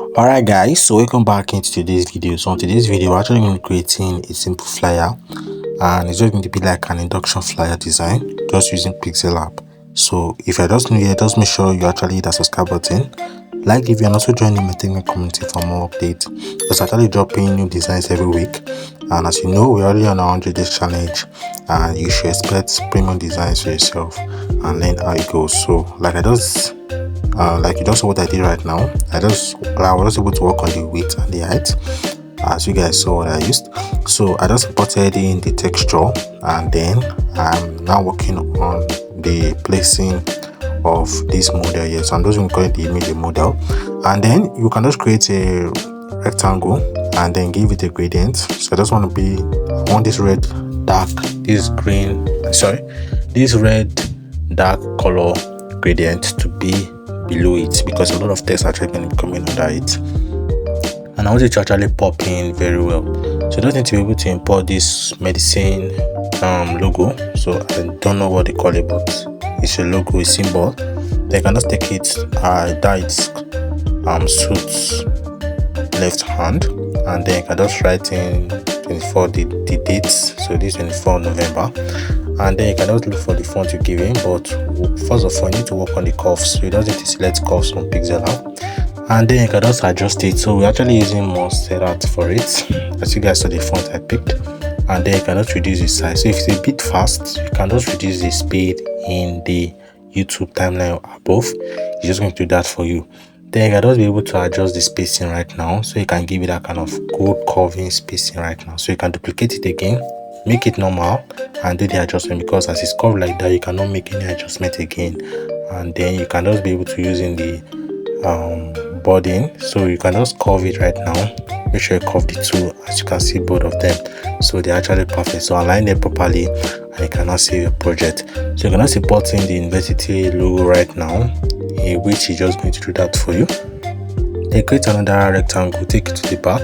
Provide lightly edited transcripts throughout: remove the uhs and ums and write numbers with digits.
Alright guys, so welcome back into today's video. So on today's video, we're actually going to be creating a simple flyer, and it's just going to be like an induction flyer design just using Pixellab. So if you're just new here, just make sure you actually hit that subscribe button, like if you're also joining my technical community for more updates, because actually dropping new designs every week. And as you know, we're already on our 100 days challenge, and you should expect premium designs for yourself and learn how it goes. So like you just saw what I did right now. I was able to work on the width and the height, as you guys saw what I used. So I just imported in the texture, and then I'm now working on the placing of this model here. So I'm just going to call it the image model, and then you can just create a rectangle and then give it a gradient. So I just want this red dark color gradient to be below it, because a lot of text actually going to be coming under it, and I want it to actually pop in very well. So I just need to be able to import this medicine logo. So I don't know what they call it, but it's a logo, a symbol. Then you can just take it, suits left hand, and then you can just write in 24 the dates. So this is 24 November. And then you can just look for the font you're giving, but first of all you need to work on the curves. So you don't need to select curves on Pixellab, and then you can just adjust it. So we're actually using Monster Art for it, as you guys saw the font I picked. And then you can just reduce the size. So if it's a bit fast, you can just reduce the speed in the YouTube timeline above. It's just going to do that for you. Then you can just be able to adjust the spacing right now, so you can give it that kind of good curving spacing right now. So you can duplicate it again, make it normal, and do the adjustment, because as it's curved like that, you cannot make any adjustment again. And then you can just be able to use in the boarding. So you can just curve it right now. Make sure you curve the two, as you can see both of them, so they're actually perfect. So align them properly, and you can now save your project. So you can also import in the university logo right now, which is just going to do that for you. Then create another rectangle, take it to the back,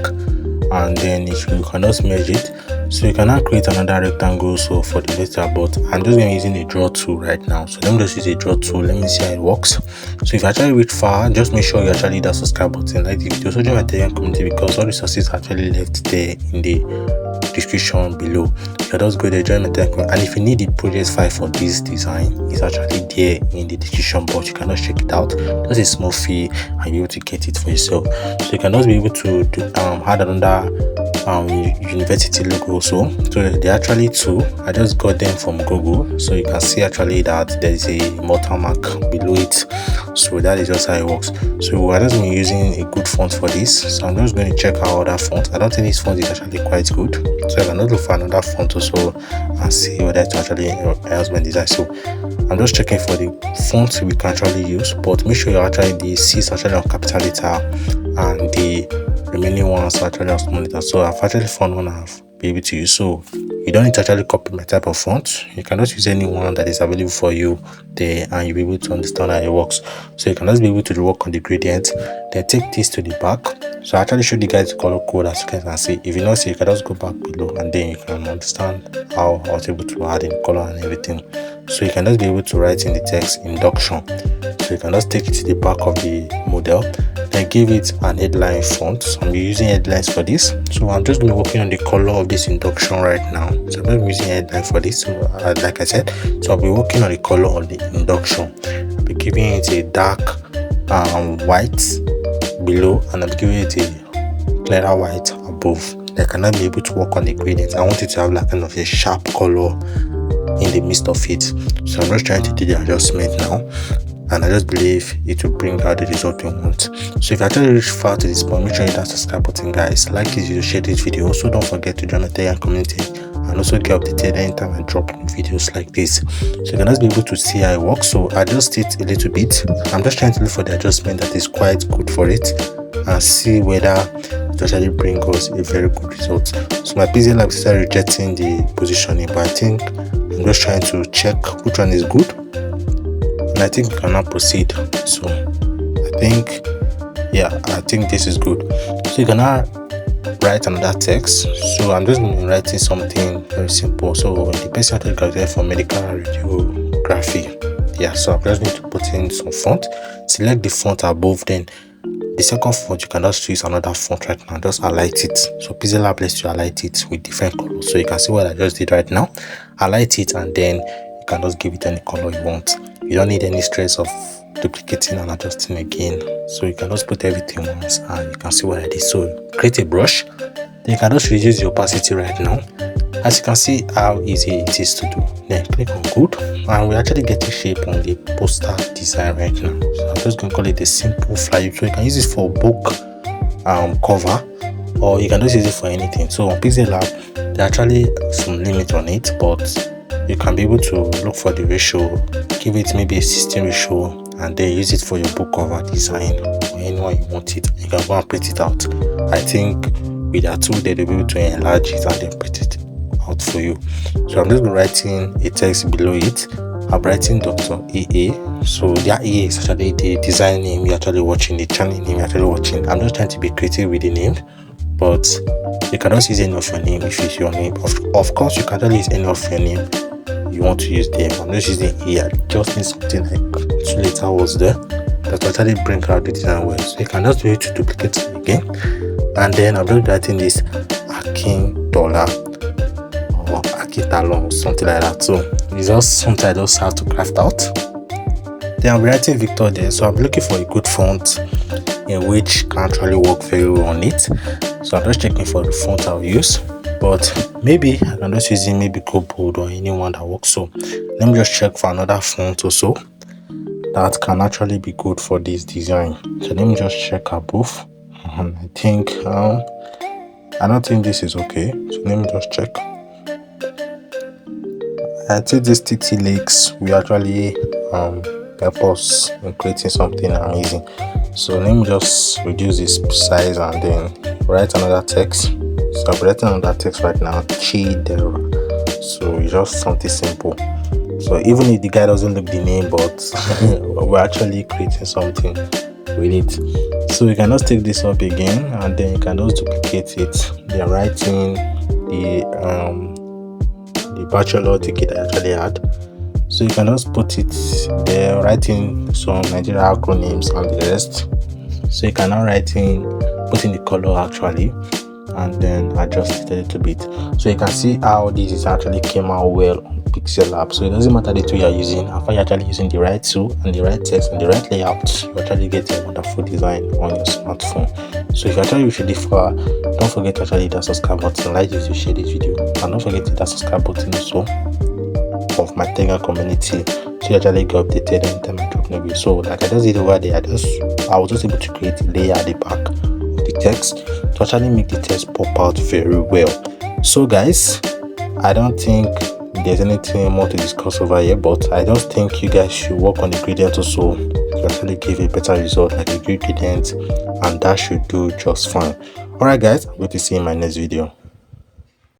and then you can just merge it. So you can now create another rectangle so for the letter, but I'm just going to using a draw tool right now. So let me just use a draw tool. Let me see how it works. So if you actually reach far, just make sure you actually hit that subscribe button, like the video, so join my Telegram community, because all the sources are actually left there in the description below. You can just go there, join my Telegram, and if you need the project file for this design, it's actually there in the description box. You can just check it out. Just a small fee, and you'll be able to get it for yourself. So you can just be able to add another university logo also. So they're actually two. I just got them from Google, so you can see actually that there is a watermark below it. So that is just how it works. So we're just going to be using a good font for this. So I'm just going to check out other font. I don't think this font is actually quite good, so I can look for another font also and see whether it actually helps my design. So I'm just checking for the font we can actually use, but make sure you actually the C is actually on capital letter, and the remaining ones are actually on small letter. So I've actually found one I've be able to use. So you don't need to actually copy my type of font. You can just use any one that is available for you there, and you'll be able to understand how it works. So you can just be able to work on the gradient, then take this to the back. So I actually showed you guys the color code, as you guys can see. If you not see, you can just go back below, and then you can understand how I was able to add in color and everything. So you can just be able to write in the text induction. So you can just take it to the back of the model, then give it an headline font. So I'm using headlines for this. So I'm just going to be working on the color of this induction right now. So I'm just using headline for this. So like I said, so I'll be working on the color of the induction. I'll be giving it a dark white below, and I'm giving it a clearer white above. I cannot be able to work on the gradient. I want it to have like kind of a sharp color in the midst of it. So I'm just trying to do the adjustment now, and I just believe it will bring out the result we want. So if you actually reach far to this point, make sure you hit that subscribe button, guys. Like this video, share this video. Also don't forget to join my Telegram community, and also get updated anytime I drop new videos like this. So you can just be able to see how it works. So adjust it a little bit. I'm just trying to look for the adjustment that is quite good for it, and see whether it actually brings us a very good result. So my Pixellab is rejecting the positioning, but I think I'm just trying to check which one is good, and I think we can now proceed. So I think this is good. So you can now write another text. So I'm just going to be writing something very simple. So the person actually graduated from medical radiography. So I'm just going to put in some font, select the font above, then The second font, you can just use another font right now, just highlight it. So Pixellab lets you highlight it with different colors. So you can see what I just did right now. Highlight it and then you can just give it any color you want. You don't need any stress of duplicating and adjusting again. So you can just put everything once and you can see what I did. So create a brush. Then you can just reduce the opacity right now. As you can see how easy it is to do. Then click on good and we actually get a shape on the poster design right now. So I'm just going to call it a simple flyer. So you can use it for book cover, or you can just use it for anything. So on Pixellab there are actually some limit on it, but you can be able to look for the ratio, give it maybe a 16 ratio, and then use it for your book cover design or anyone you want it. You can go and print it out. I think with that tool they'll be able to enlarge it and then print it out for you. So I'm just writing a text below it. I'm writing Dr. AA. So that AA is actually the design name you're actually watching, the channel name you're actually watching. I'm just trying to be creative with the name, but you can just use any of your name if it's your name. Of course you can actually use any of your name you want to use there. I'm just using here. Just need something like 2 letter words there that will actually bring out the design well. So you can just do it to duplicate it again. And then I'm just writing this Akin Dollar or Akitalon, something like that. So it's just something I just have to craft out. Then I'm writing Victor there. So I'm looking for a good font in which can actually work very well on it. So I'm just checking for the font I'll use. But maybe I can just use maybe Bold or anyone that works. So let me just check for another font also that can actually be good for this design. So let me just check above. I think I don't think this is okay. So let me just check. I think this TT Lakes will actually help us in creating something amazing. So let me just reduce this size and then write another text. So I'm writing another text right now, Chidera. So it's just something simple. So even if the guy doesn't look the name, but we're actually creating something with it. So you can just take this up again and then you can just duplicate it. They're writing the bachelor ticket I actually had. So you can just put it there, writing some Nigerian acronyms and the rest. So you can now put in the color actually and then adjust it a little bit. So you can see how this actually came out well on Pixellab. So it doesn't matter the tool you're using, if you're actually using the right tool and the right text and the right layout, you actually get a wonderful design on your smartphone. So if you actually reach this far, don't forget to actually hit that subscribe button, like this, share this video, and don't forget to hit that subscribe button also of my Telegram community so you actually get updated anytime I drop new video. So like I just did over there, I was just able to create a layer at the back of the text to actually make the text pop out very well. So guys, I don't think there's anything more to discuss over here, but I just think you guys should work on the gradient also to actually give a better result, like a good gradient, and that should do just fine. Alright guys, I'm going to see you in my next video.